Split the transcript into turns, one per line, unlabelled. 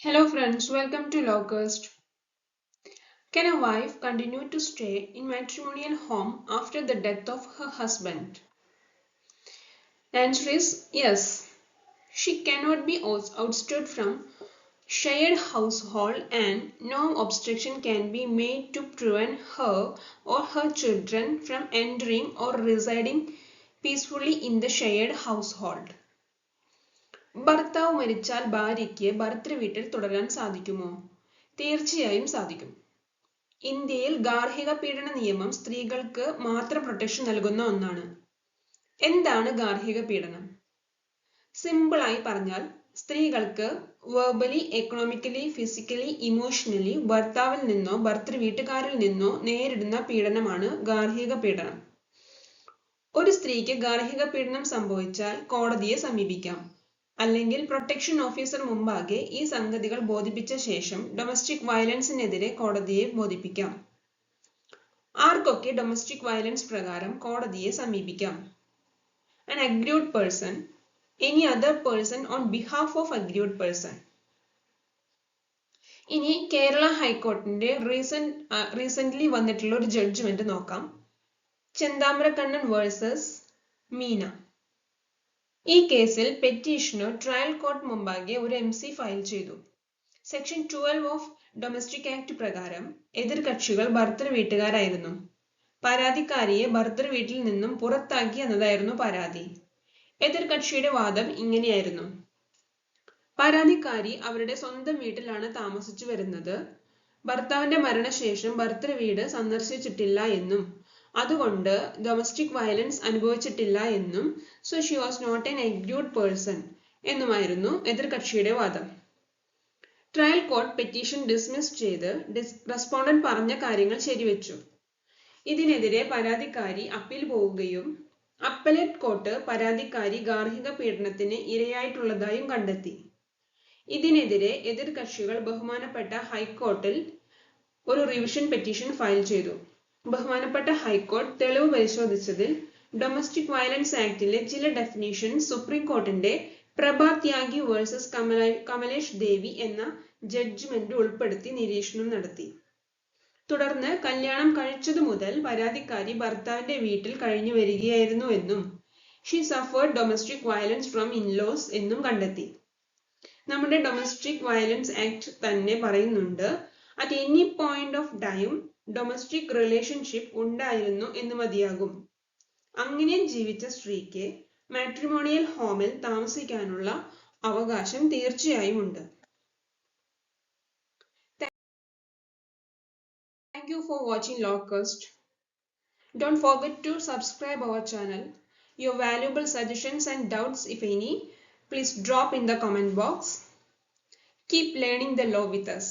Hello friends, welcome to Locust. Can a wife continue to stay in matrimonial home after the death of her husband? The answer is yes. She cannot be ousted from shared household and no obstruction can be made to prevent her or her children from entering or residing peacefully in the shared household. ഭർത്താവ് മരിച്ചാൽ ഭാര്യയ്ക്ക് ഭർതൃവീട്ടിൽ തുടരാൻ സാധിക്കുമോ? തീർച്ചയായും സാധിക്കും. ഇന്ത്യയിൽ ഗാർഹിക പീഡന നിയമം സ്ത്രീകൾക്ക് മാത്രം പ്രൊട്ടക്ഷൻ നൽകുന്ന ഒന്നാണ്. എന്താണ് ഗാർഹിക പീഡനം? സിമ്പിളായി പറഞ്ഞാൽ സ്ത്രീകൾക്ക് വെർബലി, എക്കണോമിക്കലി, ഫിസിക്കലി, ഇമോഷണലി ഭർത്താവിൽ നിന്നോ ഭർതൃവീട്ടുകാരിൽ നിന്നോ നേരിടുന്ന പീഡനമാണ് ഗാർഹിക പീഡനം. ഒരു സ്ത്രീക്ക് ഗാർഹിക പീഡനം സംഭവിച്ചാൽ കോടതിയെ സമീപിക്കാം. അല്ലെങ്കിൽ പ്രൊട്ടക്ഷൻ ഓഫീസർ മുമ്പാകെ ഈ സംഗതികൾ ബോധിപ്പിച്ച ശേഷം ഡൊമസ്റ്റിക് വയലൻസിനെതിരെ കോടതിയെ ബോധിപ്പിക്കാം. ആർക്കൊക്കെ ഡൊമസ്റ്റിക് വയലൻസ് പ്രകാരം കോടതിയെ സമീപിക്കാം? An aggrieved person, any other person on behalf of aggrieved person. ഇനി കേരള ഹൈക്കോടതിന്റെ റീസെന്റ്ലി വന്നിട്ടുള്ള ഒരു ജഡ്ജ്മെന്റ് നോക്കാം. ചെന്താമരക്കണ്ണൻ വേഴ്സസ് മീന. ഈ കേസിൽ പെറ്റീഷണർ ട്രയൽ കോർട്ട് മുമ്പാകെ ഒരു MC ഫയൽ ചെയ്തു. സെക്ഷൻ 12 ഓഫ് ഡൊമസ്റ്റിക് ആക്ട് പ്രകാരം എതിർകക്ഷികൾ ഭർതൃവീട്ടുകാരായിരുന്നു. പരാതിക്കാരിയെ ഭർതൃവീട്ടിൽ നിന്നും പുറത്താക്കി എന്നതായിരുന്നു പരാതി. എതിർകക്ഷിയുടെ വാദം ഇങ്ങനെയായിരുന്നു: പരാതിക്കാരി അവരുടെ സ്വന്തം വീട്ടിലാണ് താമസിച്ചു വരുന്നത്. ഭർത്താവിന്റെ മരണശേഷം ഭർതൃവീട് സന്ദർശിച്ചിട്ടില്ല എന്നും അതുകൊണ്ട് ഡൊമസ്റ്റിക് വയലൻസ് അനുഭവിച്ചിട്ടില്ല എന്നും so she was not an aggrieved person എന്നുമായിരുന്നു എതിർകക്ഷിയുടെ വാദം. ട്രയൽ കോർട്ട് പെറ്റീഷൻ ഡിസ്മിസ് ചെയ്ത് റെസ്പോണ്ടന്റ് പറഞ്ഞ കാര്യങ്ങൾ ശരിവെച്ചു. ഇതിനെതിരെ പരാതിക്കാരി അപ്പീൽ പോവുകയും അപ്പലേറ്റ് കോർട്ട് പരാതിക്കാരി ഗാർഹിക പീഡനത്തിന് ഇരയായിട്ടുള്ളതായും കണ്ടെത്തി. ഇതിനെതിരെ എതിർകക്ഷികൾ ബഹുമാനപ്പെട്ട ഹൈക്കോർട്ടിൽ ഒരു റിവിഷൻ പെറ്റീഷൻ ഫയൽ ചെയ്തു. ബഹുമാനപ്പെട്ട ഹൈക്കോർട്ട് തെളിവ് പരിശോധിച്ചതിൽ ഡൊമസ്റ്റിക് വയലൻസ് ആക്ടിലെ ചില ഡെഫിനിഷൻ സുപ്രീം കോർട്ടിന്റെ പ്രഭാ ത്യാഗി വേഴ്സസ് കമലേഷ് ദേവി എന്ന ജഡ്ജ്മെന്റ് ഉൾപ്പെടുത്തി നിരീക്ഷണം നടത്തി. തുടർന്ന് കല്യാണം കഴിച്ചതു മുതൽ പരാതിക്കാരി ഭർത്താവിന്റെ വീട്ടിൽ കഴിഞ്ഞു വരികയായിരുന്നു എന്നും she suffered domestic violence from in-laws എന്നും കണ്ടെത്തി. നമ്മുടെ ഡൊമസ്റ്റിക് വയലൻസ് ആക്ട് തന്നെ പറയുന്നുണ്ട്, at any point of time domestic relationship ഉണ്ടായിരുന്നു എന്ന് മതിയാകും. അങ്ങനെ ജീവിച്ച സ്ത്രീക്ക് മാട്രിമോണിയൽ ഹോമിൽ താമസിക്കാനുള്ള അവകാശം തീർച്ചയായും ഉണ്ട്. Thank you for watching Locust. Don't forget to subscribe our channel. Your valuable suggestions and doubts, if any, please drop in the comment box. Keep learning the law with us.